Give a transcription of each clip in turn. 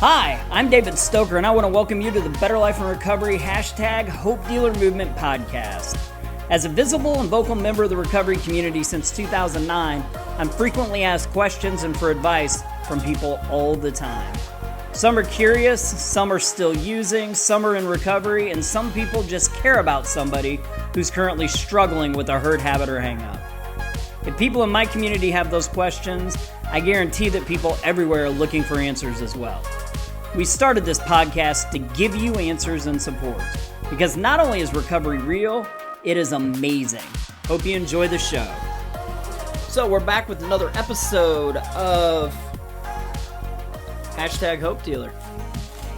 Hi, I'm David Stoecker, and I want to welcome you to the Better Life and Recovery #HopeDealer Movement podcast. As a visible and vocal member of the recovery community since 2009, I'm frequently asked questions and for advice from people all the time. Some are curious, some are still using, some are in recovery, and some people just care about somebody who's currently struggling with a hurt habit or hang-up. If people in my community have those questions, I guarantee that people everywhere are looking for answers as well. We started this podcast to give you answers and support, because not only is recovery real, it is amazing. Hope you enjoy the show. So we're back with another episode of #HopeDealer.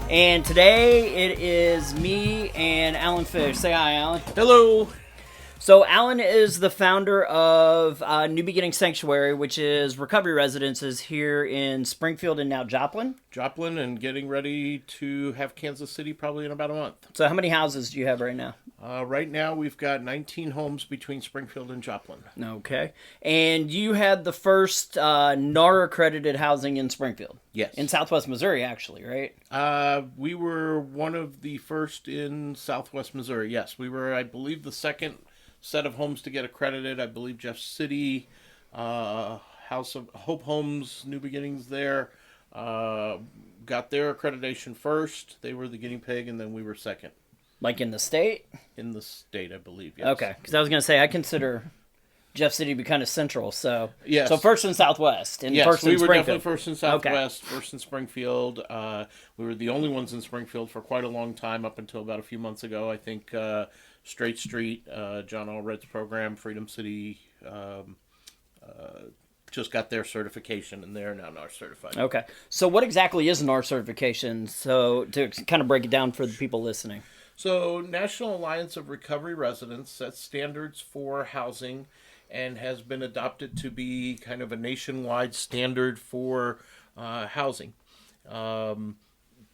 And today it is me and Alon Fisch. Say hi, Allan. Hello. So Allan is the founder of New Beginning Sanctuary, which is recovery residences here in Springfield and now Joplin. Joplin, and getting ready to have Kansas City probably in about a month. So how many houses do you have right now? Right now we've got 19 homes between Springfield and Joplin. Okay. And you had the first NARR accredited housing in Springfield. Yes. In Southwest Missouri, actually, right? We were one of the first in Southwest Missouri. Yes, we were, I believe, the second set of homes to get accredited. I believe Jeff City, House of Hope Homes, New Beginnings there, got their accreditation first. They were the guinea pig, and then we were second. Like in the state? In the state, I believe, yes. Okay, because I was going to say, I consider Jeff City to be kind of central, so... Yes. So first in Southwest, and yes, first in Springfield. we were definitely first in Southwest, Okay. First in Springfield. We were the only ones in Springfield for quite a long time, up until about a few months ago. I think Straight Street, John Allred's program, Freedom City, just got their certification, and they're now NARR certified. Okay. So what exactly is NARR certification? So to kind of break it down for the people listening. So National Alliance of Recovery Residents sets standards for housing and has been adopted to be kind of a nationwide standard for housing.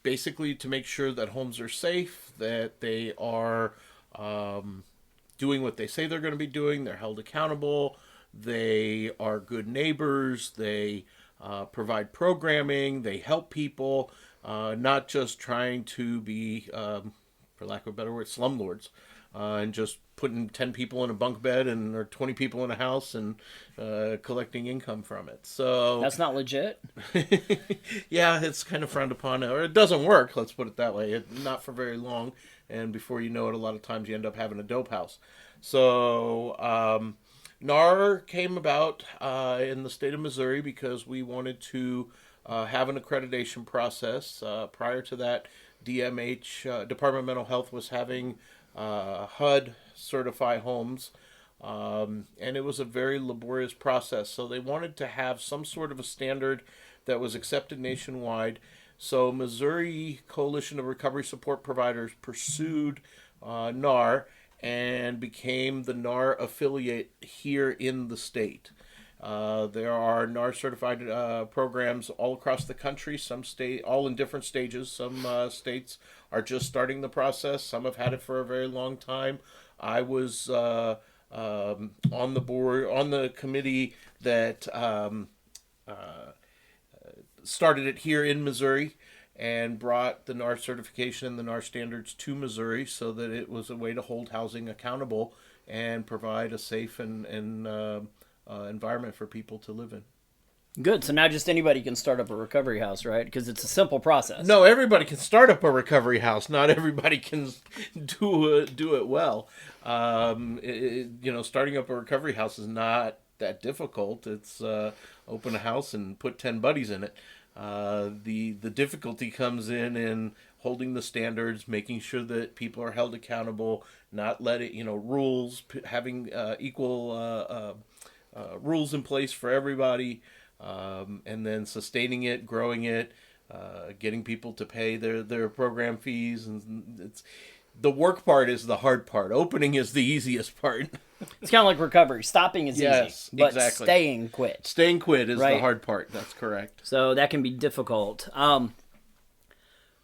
Basically to make sure that homes are safe, that they are doing what they say they're going to be doing, they're held accountable, they are good neighbors, they provide programming, they help people, not just trying to be... for lack of a better word, slumlords, and just putting 10 people in a bunk bed or 20 people in a house and collecting income from it. So That's not legit? yeah, it's kind of frowned upon, or it doesn't work, let's put it that way. Not for very long, and before you know it, a lot of times you end up having a dope house. So NARR came about in the state of Missouri because we wanted to have an accreditation process. Prior to that, DMH, Department of Mental Health, was having HUD certify homes, and it was a very laborious process. So they wanted to have some sort of a standard that was accepted nationwide. So Missouri Coalition of Recovery Support Providers pursued NARR and became the NARR affiliate here in the state. There are NARR certified programs all across the country, all in different stages. Some states are just starting the process. Some have had it for a very long time. I was on the committee that started it here in Missouri and brought the NARR certification and the NARR standards to Missouri so that it was a way to hold housing accountable and provide a safe and environment for people to live in. Good. So now just anybody can start up a recovery house, right? Because it's a simple process. No, everybody can start up a recovery house. Not everybody can do it well. Starting up a recovery house is not that difficult. It's open a house and put 10 buddies in it. The difficulty comes in holding the standards, making sure that people are held accountable, not letting rules, having equal rules in place for everybody, and then sustaining it, growing it, getting people to pay their program fees, and the work part is the hard part. Opening is the easiest part. It's kind of like recovery. Stopping is easy, but exactly. Staying quit is right? the hard part. That's correct. So that can be difficult.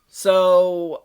So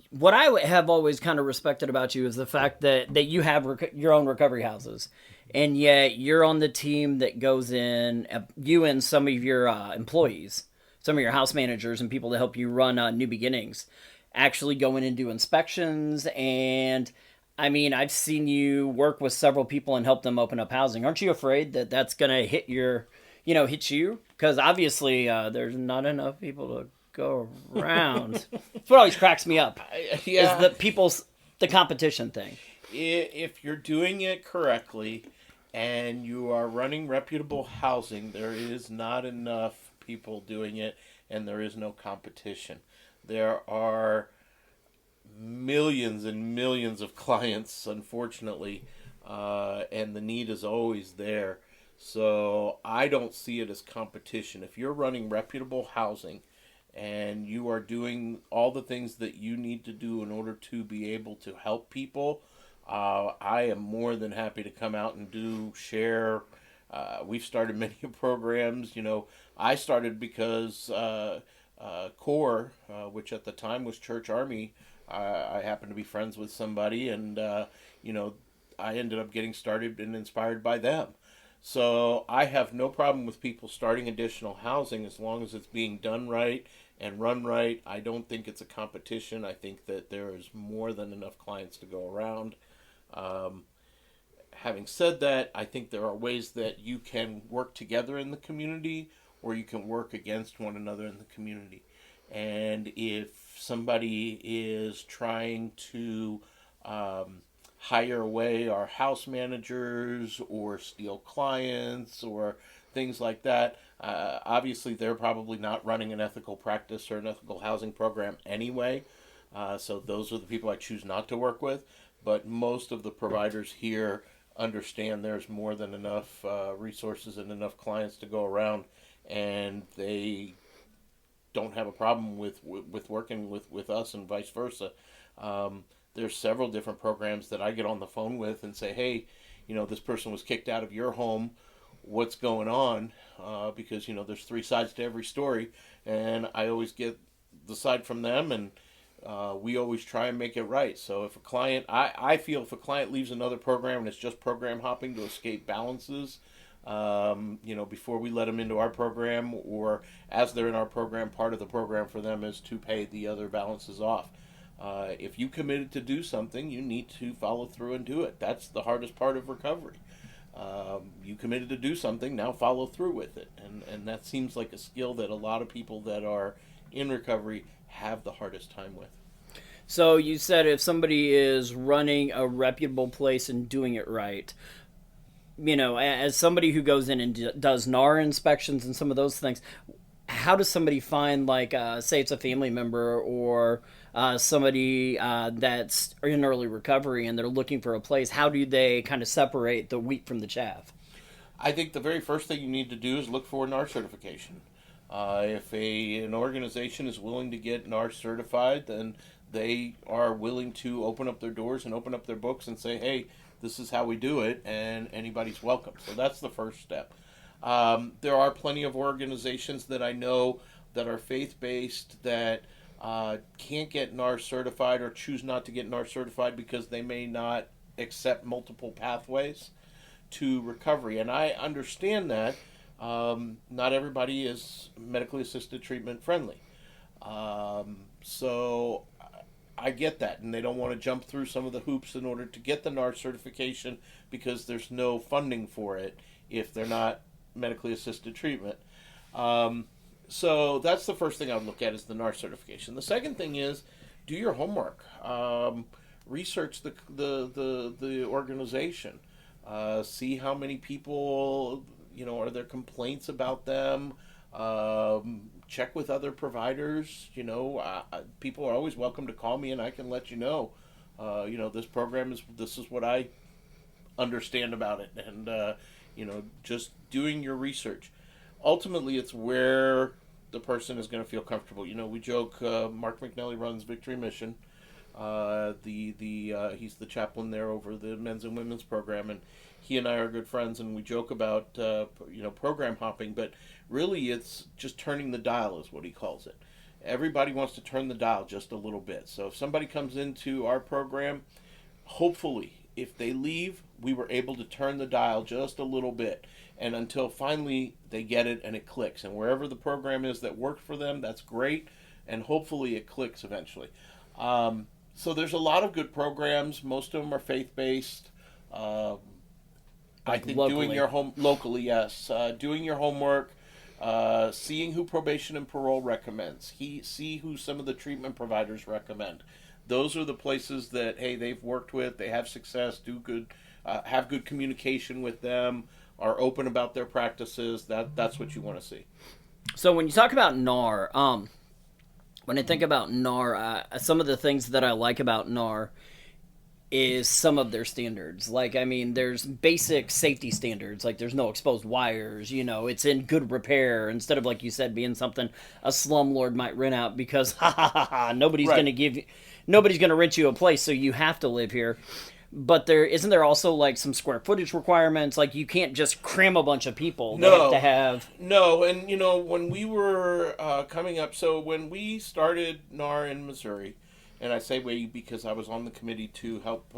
what I have always kind of respected about you is the fact that you have your own recovery houses, and yet you're on the team that goes in, you and some of your employees. some of your house managers and people to help you run New Beginnings actually go in and do inspections. And I mean, I've seen you work with several people and help them open up housing. Aren't you afraid that that's going to hit hit you? Because obviously there's not enough people to go around. That's what always cracks me up. Yeah. Is the competition thing. If you're doing it correctly and you are running reputable housing, there is not enough people doing it and there is no competition. There are millions and millions of clients, unfortunately, and the need is always there. So I don't see it as competition. If you're running reputable housing and you are doing all the things that you need to do in order to be able to help people, I am more than happy to come out and share. We've started many programs. I started because CORE, which at the time was Church Army, I happened to be friends with somebody, and I ended up getting started and inspired by them. So I have no problem with people starting additional housing as long as it's being done right and run right. I don't think it's a competition. I think that there is more than enough clients to go around. Having said that, I think there are ways that you can work together in the community or you can work against one another in the community. And if somebody is trying to hire away our house managers or steal clients or things like that, obviously they're probably not running an ethical practice or an ethical housing program anyway. So those are the people I choose not to work with. But most of the providers here understand there's more than enough resources and enough clients to go around, and they don't have a problem with working with us and vice versa. There's several different programs that I get on the phone with and say, hey, this person was kicked out of your home. What's going on? Because, there's three sides to every story, and I always get the side from them, and we always try and make it right. So if a client, I feel if a client leaves another program and it's just program hopping to escape balances, before we let them into our program or as they're in our program, part of the program for them is to pay the other balances off. If you committed to do something, you need to follow through and do it. That's the hardest part of recovery. You committed to do something, now follow through with it. And that seems like a skill that a lot of people that are in recovery have the hardest time with. So you said if somebody is running a reputable place and doing it right, as somebody who goes in and does NARR inspections and some of those things, how does somebody find, say it's a family member or somebody that's in early recovery and they're looking for a place, how do they kind of separate the wheat from the chaff? I think the very first thing you need to do is look for NARR certification. If an organization is willing to get NARR certified, then they are willing to open up their doors and open up their books and say, hey, this is how we do it, and anybody's welcome. So that's the first step. There are plenty of organizations that I know that are faith-based that can't get NARR certified or choose not to get NARR certified because they may not accept multiple pathways to recovery. And I understand that. Not everybody is medically assisted treatment friendly. So I get that, and they don't want to jump through some of the hoops in order to get the NARR certification because there's no funding for it if they're not medically assisted treatment. So that's the first thing I would look at is the NARR certification. The second thing is do your homework. Research the organization. See how many people, are there complaints about them. Check with other providers. People are always welcome to call me and I can let you know. This program this is what I understand about it. And, just doing your research. Ultimately, it's where the person is going to feel comfortable. We joke, Mark McNally runs Victory Mission. He's the chaplain there over the men's and women's program, and he and I are good friends, and we joke about program hopping, but really it's just turning the dial is what he calls it. Everybody wants to turn the dial just a little bit. So if somebody comes into our program, hopefully if they leave, we were able to turn the dial just a little bit. And until finally they get it and it clicks. And wherever the program is that worked for them, that's great. And hopefully it clicks eventually. So there's a lot of good programs. Most of them are faith-based. I think locally. Locally, yes. Doing your homework, seeing who probation and parole recommends. See who some of the treatment providers recommend. Those are the places that, hey, they've worked with, they have success, do good, have good communication with them, are open about their practices. That's what you want to see. So when you talk about NARR, when I think about NARR, some of the things that I like about NARR is some of their standards. Like, I mean, there's basic safety standards. Like, there's no exposed wires. You know, it's in good repair instead of, like you said, being something a slumlord might rent out because nobody's Right. nobody's going to rent you a place, so you have to live here. But isn't there also like some square footage requirements? Like, you can't just cram a bunch of people. They have to have. No, and when we were coming up, so when we started NARR in Missouri, and I say we because I was on the committee to help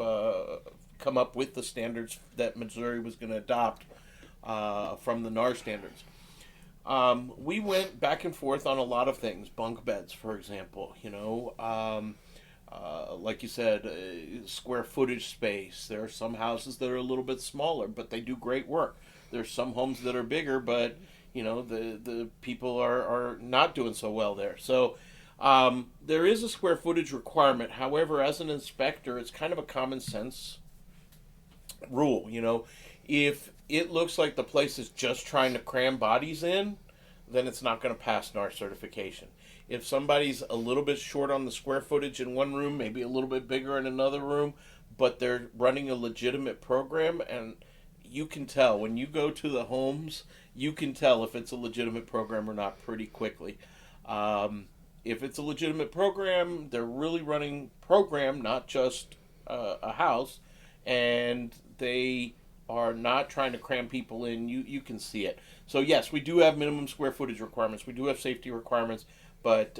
come up with the standards that Missouri was going to adopt from the NARR standards. We went back and forth on a lot of things. Bunk beds, for example, like you said, square footage space. There are some houses that are a little bit smaller, but they do great work. There's some homes that are bigger, but the people are not doing so well there. So there is a square footage requirement. However, as an inspector, it's kind of a common sense rule. If it looks like the place is just trying to cram bodies in, then it's not going to pass NARR certification. If somebody's a little bit short on the square footage in one room, maybe a little bit bigger in another room, but they're running a legitimate program, and you can tell when you go to the homes, you can tell if it's a legitimate program or not pretty quickly. If it's a legitimate program, they're really running program, not just a house, and they are not trying to cram people in. You can see it. So yes, we do have minimum square footage requirements. We do have safety requirements. But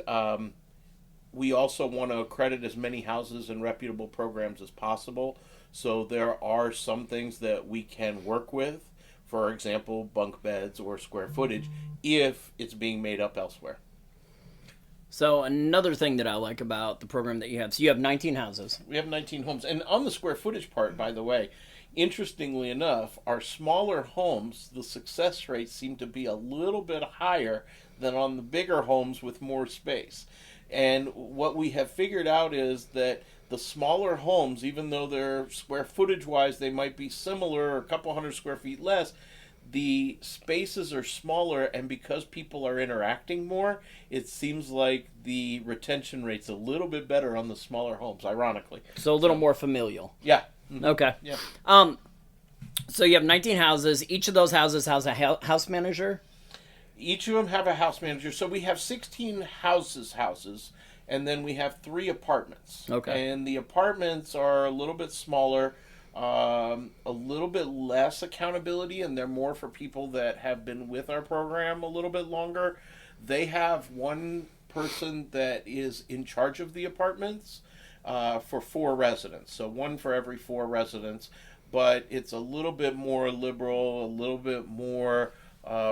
we also want to accredit as many houses and reputable programs as possible. So there are some things that we can work with, for example, bunk beds or square footage, if it's being made up elsewhere. So another thing that I like about the program that you have, so you have 19 houses. We have 19 homes. And on the square footage part, by the way, interestingly enough, our smaller homes, the success rates seem to be a little bit higher than on the bigger homes with more space. And what we have figured out is that the smaller homes, even though they're square footage wise, they might be similar or a couple hundred square feet less, the spaces are smaller, and because people are interacting more, it seems like the retention rate's a little bit better on the smaller homes, ironically. So a little more familial. Yeah. Mm-hmm. Okay. Yeah. So you have 19 houses. Each of those houses has a house manager? Each of them have a house manager. So we have 16 houses, and then we have 3 apartments. Okay. And the apartments are a little bit smaller, a little bit less accountability, and they're more for people that have been with our program a little bit longer. They have one person that is in charge of the apartments for 4 residents. So one for every 4 residents, but it's a little bit more liberal, a little bit more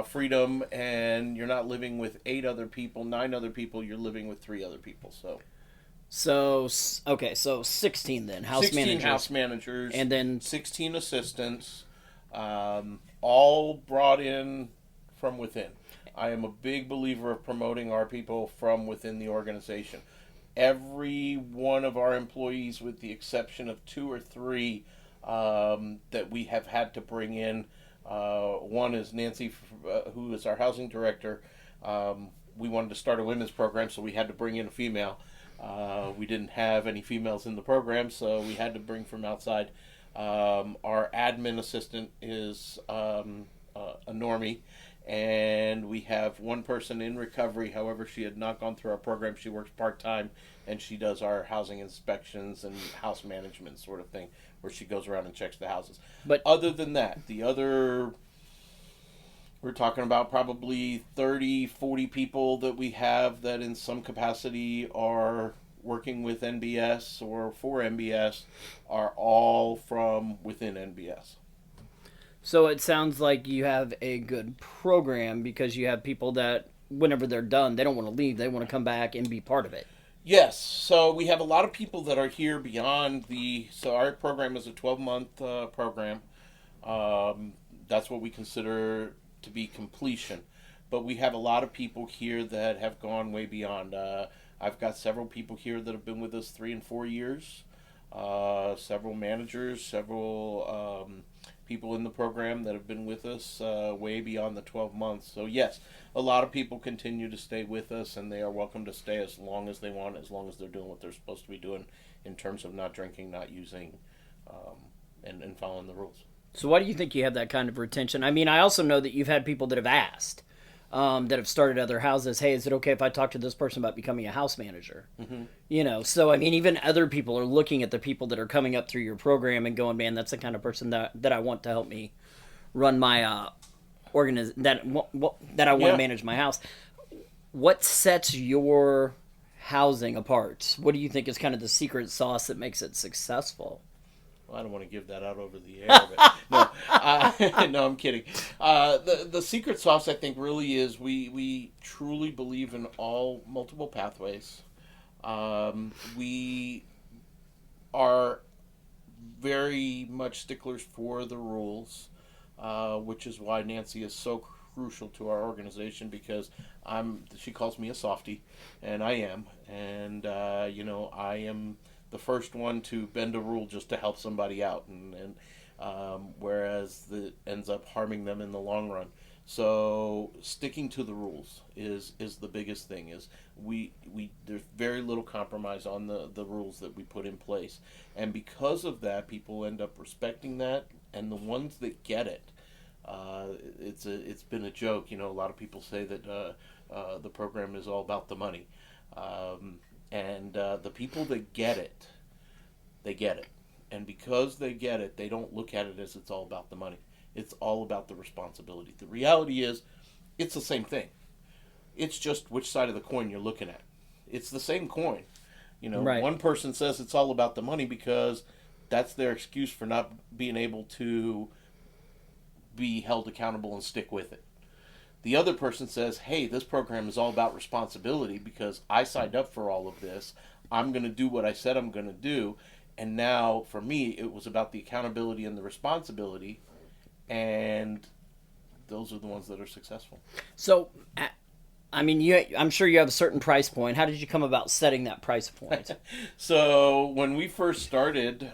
freedom, and you're not living with 8 other people, 9 other people, you're living with 3 other people. So 16 then, house 16 managers. house managers, and then 16 assistants, all brought in from within. I am a big believer of promoting our people from within the organization. Every one of our employees, with the exception of 2 or 3 that we have had to bring in, one is Nancy, who is our housing director. We wanted to start a women's program, so we had to bring in a female. We didn't have any females in the program, so we had to bring from outside. Our admin assistant is a normie, and we have one person in recovery. However, she had not gone through our program. She works part-time, and she does our housing inspections and house management sort of thing, where she goes around and checks the houses. But other than that, we're talking about probably 30, 40 people that we have that in some capacity are working with NBS or for NBS are all from within NBS. So it sounds like you have a good program because you have people that, whenever they're done, they don't want to leave. They want to come back and be part of it. Yes, so we have a lot of people that are here beyond so our program is a 12-month program. That's what we consider to be completion. But we have a lot of people here that have gone way beyond. I've got several people here that have been with us 3 and 4 years. Several managers, several people in the program that have been with us way beyond the 12 months. So yes, a lot of people continue to stay with us, and they are welcome to stay as long as they want, as long as they're doing what they're supposed to be doing in terms of not drinking, not using, and following the rules. So why do you think you have that kind of retention? I mean, I also know that you've had people that have asked, that have started other houses, hey, is it okay if I talk to this person about becoming a house manager? Mm-hmm. So I mean, even other people are looking at the people that are coming up through your program and going, man, that's the kind of person that I want to help me run my that I want to manage my house. What sets your housing apart? What do you think is kind of the secret sauce that makes it successful? Well, I don't want to give that out over the air, but no, I'm kidding. The secret sauce, I think, really is we truly believe in all multiple pathways. We are very much sticklers for the rules, which is why Nancy is so crucial to our organization, because she calls me a softie, and I am, and I am the first one to bend a rule just to help somebody out, and whereas that ends up harming them in the long run. So sticking to the rules is the biggest thing. Is we there's very little compromise on the rules that we put in place, and because of that, people end up respecting that, and the ones that get it, it's been a joke. A lot of people say that the program is all about the money. And the people that get it, they get it. And because they get it, they don't look at it as it's all about the money. It's all about the responsibility. The reality is, it's the same thing. It's just which side of the coin you're looking at. It's the same coin. Right. One person says it's all about the money because that's their excuse for not being able to be held accountable and stick with it. The other person says, hey, this program is all about responsibility because I signed up for all of this. I'm going to do what I said I'm going to do. And now, for me, it was about the accountability and the responsibility. And those are the ones that are successful. So, I mean, I'm sure you have a certain price point. How did you come about setting that price point? So, when we first started,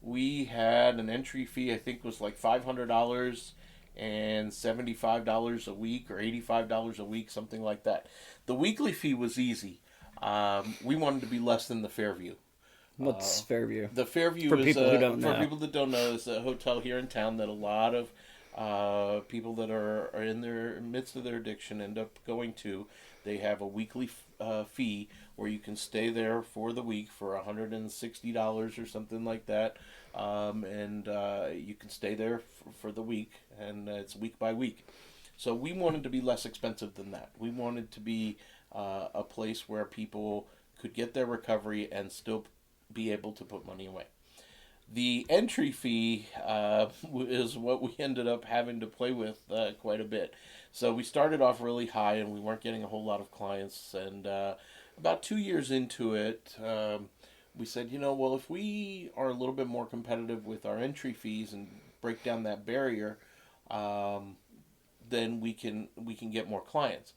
we had an entry fee, I think was like $500 and $75 a week or $85 a week, something like that. The weekly fee was easy. We wanted to be less than the Fairview. What's Fairview? The Fairview for is people who don't know. For people that don't know, is a hotel here in town that a lot of people that are in their midst of their addiction end up going to. They have a weekly fee where you can stay there for the week for $160 or something like that, and you can stay there for the week, and it's week by week. So we wanted to be less expensive than that. We wanted to be a place where people could get their recovery and still be able to put money away. The entry fee is what we ended up having to play with quite a bit. So we started off really high, and we weren't getting a whole lot of clients. And about 2 years into it, we said, well, if we are a little bit more competitive with our entry fees and break down that barrier, then we can get more clients.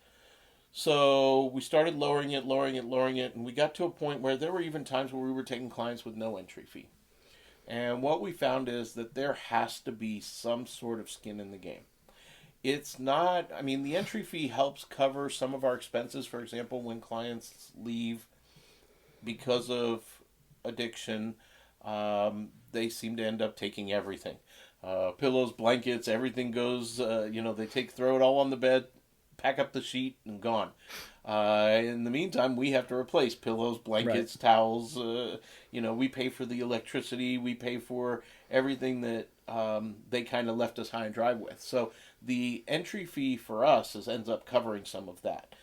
So we started lowering it, and we got to a point where there were even times where we were taking clients with no entry fee. And what we found is that there has to be some sort of skin in the game. It's not, the entry fee helps cover some of our expenses. For example, when clients leave because of addiction, they seem to end up taking everything. Pillows, blankets, everything goes, they throw it all on the bed, pack up the sheet, and gone. In the meantime, we have to replace pillows, blankets, towels. We pay for the electricity. We pay for everything that they kind of left us high and dry with. So the entry fee for us ends up covering some of that.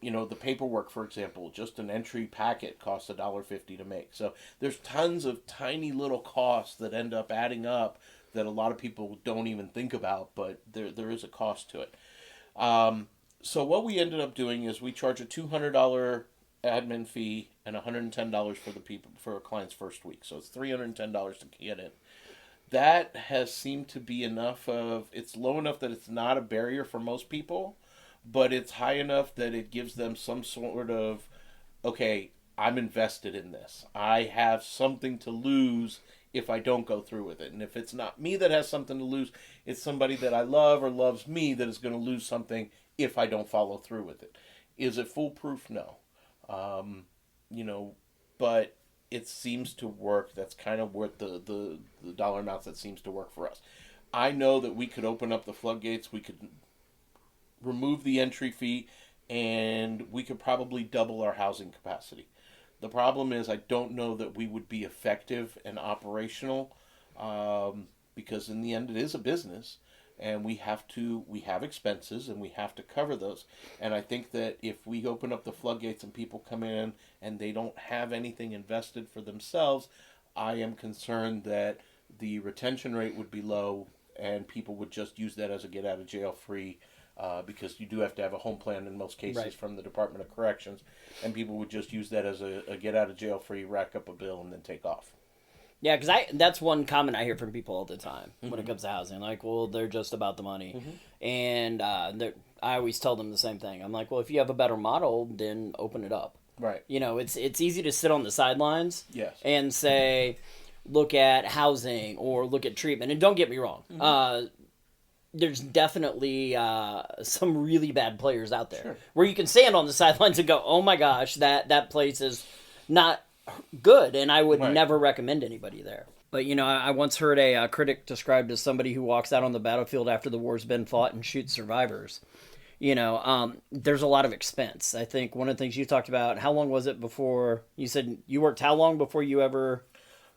the paperwork, for example, just an entry packet costs $1.50 to make. So there's tons of tiny little costs that end up adding up that a lot of people don't even think about, but there is a cost to it. So what we ended up doing is we charge a $200 admin fee and $110 for a client's first week. So it's $310 to get in. That has seemed to be it's low enough that it's not a barrier for most people, but it's high enough that it gives them some sort of, okay, I'm invested in this. I have something to lose if I don't go through with it. And if it's not me that has something to lose, it's somebody that I love or loves me that is going to lose something if I don't follow through with it. Is it foolproof? No. But it seems to work. That's kind of what the dollar amounts that seems to work for us. I know that we could open up the floodgates. We could remove the entry fee, and we could probably double our housing capacity. The problem is I don't know that we would be effective and operational, because in the end it is a business, and we have expenses and we have to cover those. And I think that if we open up the floodgates and people come in and they don't have anything invested for themselves, I am concerned that the retention rate would be low and people would just use that as a get out of jail free, because you do have to have a home plan in most cases, right, from the Department of Corrections, and people would just use that as a get out of jail free, rack up a bill, and then take off. Yeah, because that's one comment I hear from people all the time when it comes to housing. Like, well, they're just about the money. And I always tell them the same thing. I'm like, well, if you have a better model, then open it up. Right. It's easy to sit on the sidelines, yes, and say, look at housing or look at treatment. And don't get me wrong. There's definitely some really bad players out there, sure, where you can stand on the sidelines and go, oh my gosh, that place is not good, and I would never recommend anybody there. But, I once heard a critic described as somebody who walks out on the battlefield after the war's been fought and shoots survivors. There's a lot of expense. I think one of the things you talked about, how long was it before, you said you worked how long before you ever...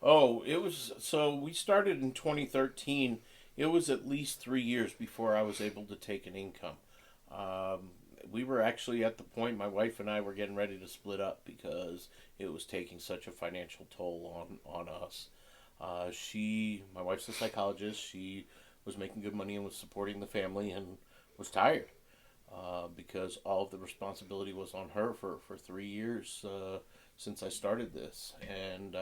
So we started in 2013. It was at least 3 years before I was able to take an income. We were actually at the point, my wife and I were getting ready to split up because it was taking such a financial toll on us. My wife's a psychologist. She was making good money and was supporting the family and was tired because all of the responsibility was on her for 3 years since I started this. And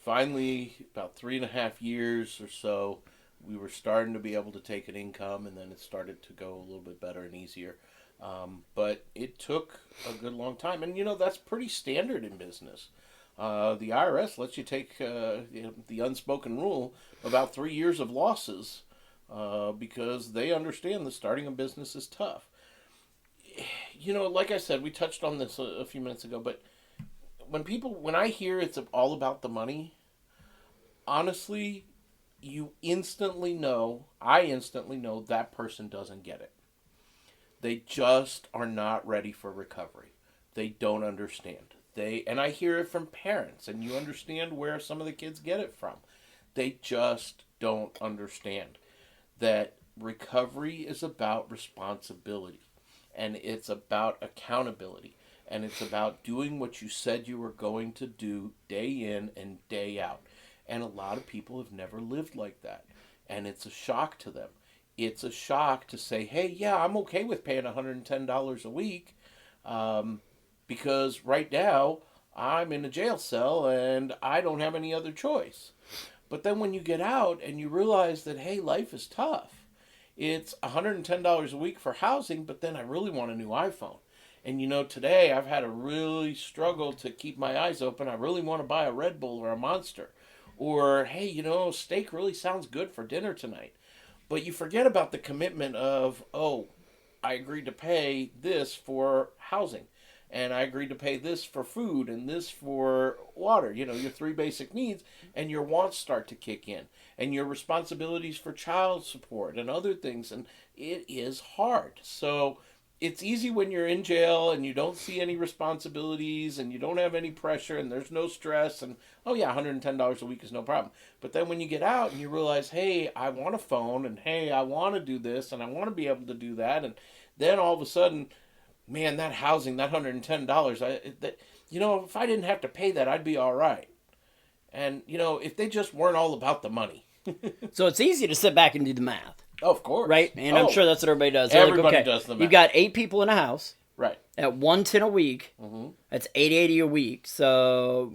finally, about 3.5 years or so, we were starting to be able to take an income, and then it started to go a little bit better and easier. But it took a good long time. And, that's pretty standard in business. The IRS lets you take the unspoken rule about 3 years of losses because they understand that starting a business is tough. Like I said, we touched on this a few minutes ago, but when I hear it's all about the money, honestly, I instantly know that person doesn't get it. They just are not ready for recovery. They don't understand. And I hear it from parents, and you understand where some of the kids get it from. They just don't understand that recovery is about responsibility, and it's about accountability, and it's about doing what you said you were going to do day in and day out. And a lot of people have never lived like that, and it's a shock to them. It's a shock to say, hey, yeah, I'm okay with paying $110 a week because right now I'm in a jail cell and I don't have any other choice. But then when you get out and you realize that, hey, life is tough. It's $110 a week for housing, but then I really want a new iPhone. And, today I've had to really struggle to keep my eyes open. I really want to buy a Red Bull or a Monster. Or, hey, steak really sounds good for dinner tonight. But you forget about the commitment of, I agreed to pay this for housing, and I agreed to pay this for food and this for water, your 3 basic needs, and your wants start to kick in, and your responsibilities for child support and other things, and it is hard. So it's easy when you're in jail and you don't see any responsibilities and you don't have any pressure and there's no stress and, $110 a week is no problem. But then when you get out and you realize, hey, I want a phone, and hey, I want to do this and I want to be able to do that, and then all of a sudden man, that housing, that $110, if I didn't have to pay that, I'd be all right. And, if they just weren't all about the money. So it's easy to sit back and do the math. Oh, of course. Right? And I'm sure that's what everybody does. Everybody does the math. You've got 8 people in a house. Right. At $110 a week. Mm-hmm. That's $880 a week. So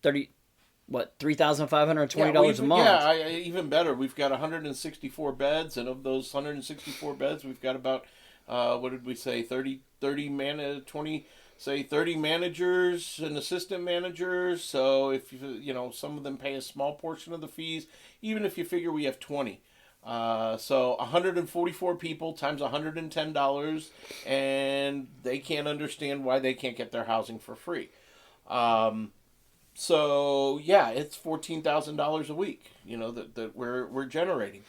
$3,520 a month. Yeah, even better. We've got 164 beds, and of those 164 beds, we've got about, what did we say, 30 managers and assistant managers. So if some of them pay a small portion of the fees, even if you figure we have 20. So 144 people times $110, and they can't understand why they can't get their housing for free. So yeah, it's $14,000 a week, that we're generating.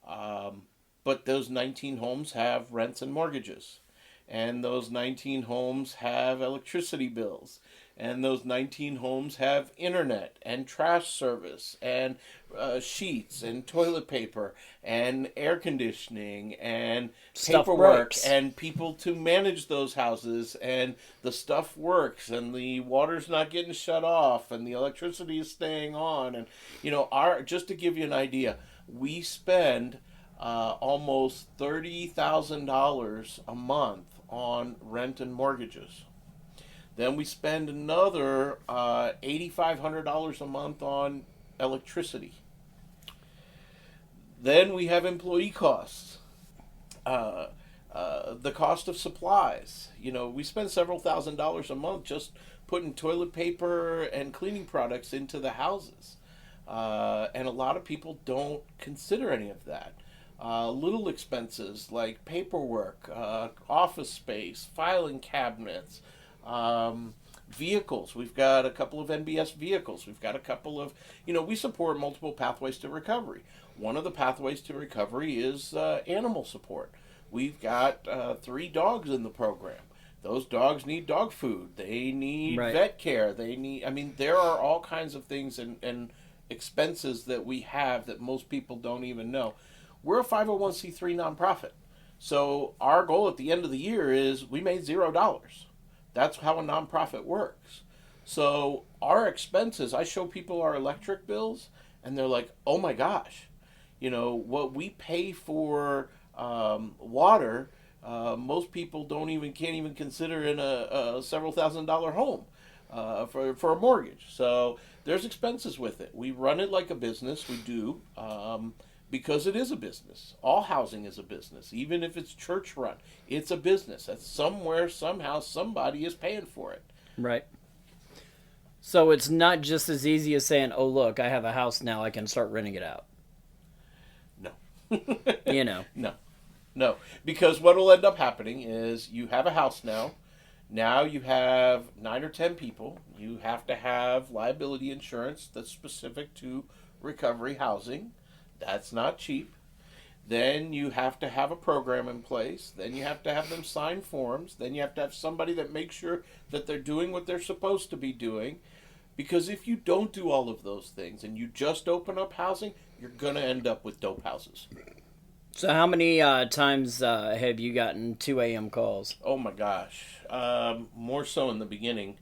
But those 19 homes have rents and mortgages. And those 19 homes have electricity bills. And those 19 homes have internet and trash service and sheets and toilet paper and air conditioning and Stuff paperwork works. and people to manage those houses, and the stuff works and the water's not getting shut off and the electricity is staying on. And, just to give you an idea, we spend almost $30,000 a month on rent and mortgages. Then we spend another $8,500 a month on electricity. Then we have employee costs, the cost of supplies. We spend several $1,000s a month just putting toilet paper and cleaning products into the houses. And a lot of people don't consider any of that. Little expenses like paperwork, office space, filing cabinets, vehicles. We've got a couple of NBS vehicles. We've got a couple of, we support multiple pathways to recovery. One of the pathways to recovery is animal support. We've got 3 dogs in the program. Those dogs need dog food. They need vet care. There are all kinds of things and expenses that we have that most people don't even know. We're a 501c3 nonprofit. So our goal at the end of the year is we made $0. That's how a nonprofit works. So our expenses, I show people our electric bills, and they're like, oh my gosh, what we pay for water, most people can't even consider in a several $1,000s home for a mortgage. So there's expenses with it. We run it like a business. We do. Because it is a business. All housing is a business. Even if it's church run, it's a business. That's somewhere, somehow, somebody is paying for it. Right. So it's not just as easy as saying, oh, look, I have a house now, I can start renting it out. No. No. Because what will end up happening is you have a house now. Now you have 9 or 10 people. You have to have liability insurance that's specific to recovery housing. That's not cheap. Then you have to have a program in place. Then you have to have them sign forms. Then you have to have somebody that makes sure that they're doing what they're supposed to be doing. Because if you don't do all of those things and you just open up housing, you're going to end up with dope houses. So how many times have you gotten 2 a.m. calls? Oh my gosh. More so in the beginning.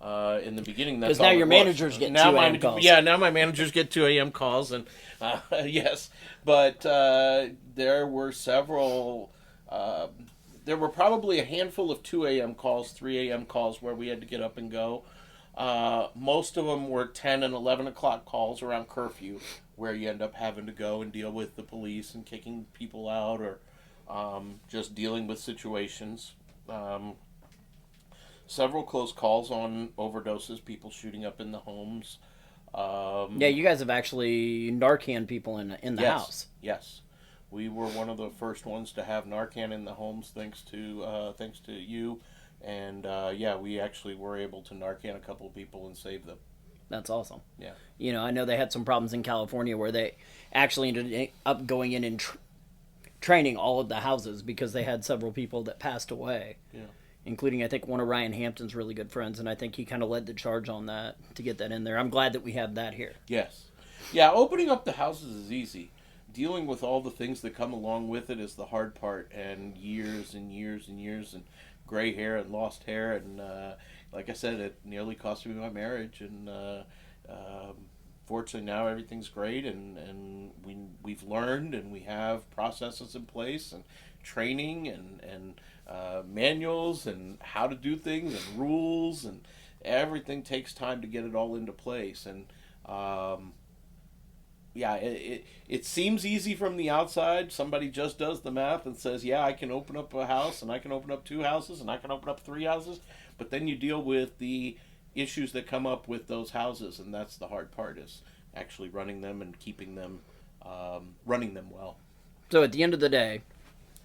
That's because now your managers get 2 a.m. calls. Yeah, now my managers get 2 a.m. calls, and yes, but there were several. There were probably a handful of 2 a.m. calls, 3 a.m. calls where we had to get up and go. Most of them were 10 and 11 o'clock calls around curfew, where you end up having to go and deal with the police and kicking people out, or just dealing with situations. Several close calls on overdoses, people shooting up in the homes. Yeah, you guys have actually Narcan people in the house. Yes, we were one of the first ones to have Narcan in the homes, thanks to you, and we actually were able to Narcan a couple of people and save them. That's awesome. Yeah, I know they had some problems in California where they actually ended up going in and training all of the houses because they had several people that passed away. Yeah. Including, I think, one of Ryan Hampton's really good friends, and I think he kind of led the charge on that to get that in there. I'm glad that we have that here. Yes. Yeah, opening up the houses is easy. Dealing with all the things that come along with it is the hard part, and years and years and years and gray hair and lost hair, and like I said, it nearly cost me my marriage, and fortunately now everything's great, and we've learned, and we have processes in place, and training, and manuals, and how to do things, and rules, and everything takes time to get it all into place. And it seems easy from the outside. Somebody just does the math and says, yeah, I can open up a house, and I can open up 2 houses, and I can open up 3 houses. But then you deal with the issues that come up with those houses, and that's the hard part, is actually running them and keeping them, running them well. So at the end of the day,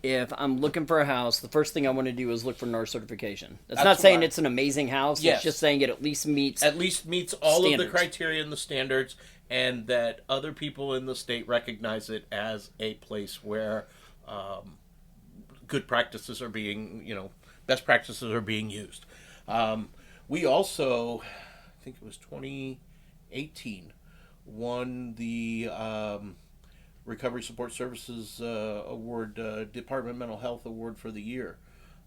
if I'm looking for a house, the first thing I want to do is look for NARR certification. That's not saying it's an amazing house. Yes. It's just saying it at least meets all standards. of the criteria and the standards, and that other people in the state recognize it as a place where good practices are being, best practices are being used. We also, I think it was 2018, won the Recovery Support Services Award, Department of Mental Health Award for the year.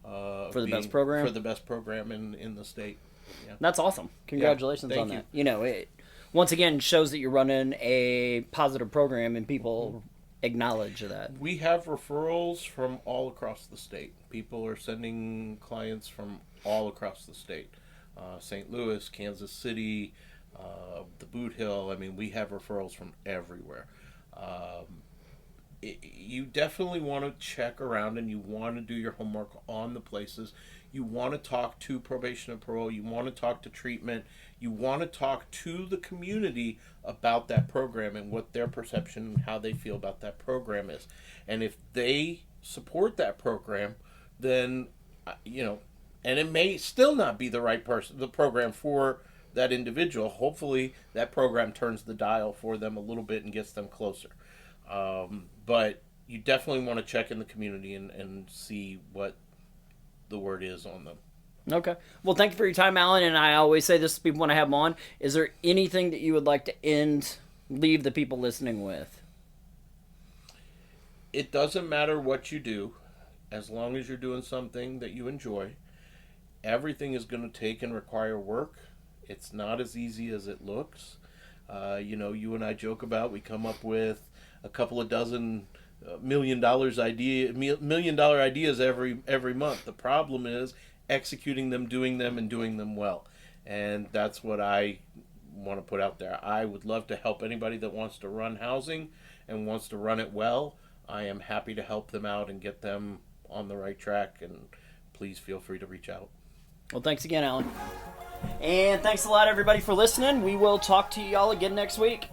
For the best program? For the best program in the state. Yeah. That's awesome. Congratulations on that. It once again shows that you're running a positive program and people acknowledge that. We have referrals from all across the state. People are sending clients from all across the state. St. Louis, Kansas City, the Boot Hill. I mean, we have referrals from everywhere. You definitely want to check around, and you want to do your homework on the places. You want to talk to probation and parole. You want to talk to treatment. You want to talk to the community about that program and what their perception and how they feel about that program is. And if they support that program, then, and it may still not be the right the program for that individual. Hopefully that program turns the dial for them a little bit and gets them closer. But you definitely want to check in the community and see what the word is on them. Okay. Well, thank you for your time, Allan. And I always say this to people when I have them on. Is there anything that you would like to leave the people listening with? It doesn't matter what you do, as long as you're doing something that you enjoy. Everything is going to take and require work. It's not as easy as it looks. You and I joke about, we come up with a couple of dozen $1 million ideas every month. The problem is executing them, doing them, and doing them well. And that's what I want to put out there. I would love to help anybody that wants to run housing and wants to run it well. I am happy to help them out and get them on the right track, and please feel free to reach out. Well, thanks again, Allan. And thanks a lot, everybody, for listening. We will talk to y'all again next week.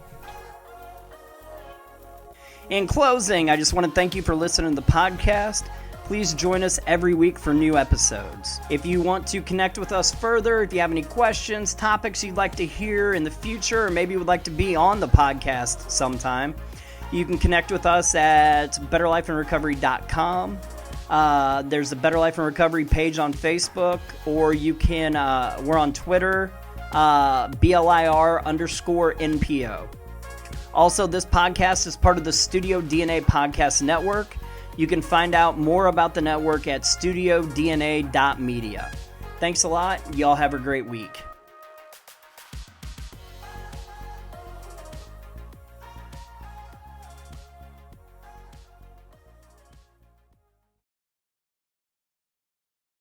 In closing, I just want to thank you for listening to the podcast. Please join us every week for new episodes. If you want to connect with us further, if you have any questions, topics you'd like to hear in the future, or maybe would like to be on the podcast sometime, you can connect with us at betterlifeandrecovery.com. There's the Better Life and Recovery page on Facebook, or you can, we're on Twitter, BLIR_NPO. Also, this podcast is part of the Studio DNA Podcast Network. You can find out more about the network at studiodna.media. Thanks a lot. Y'all have a great week.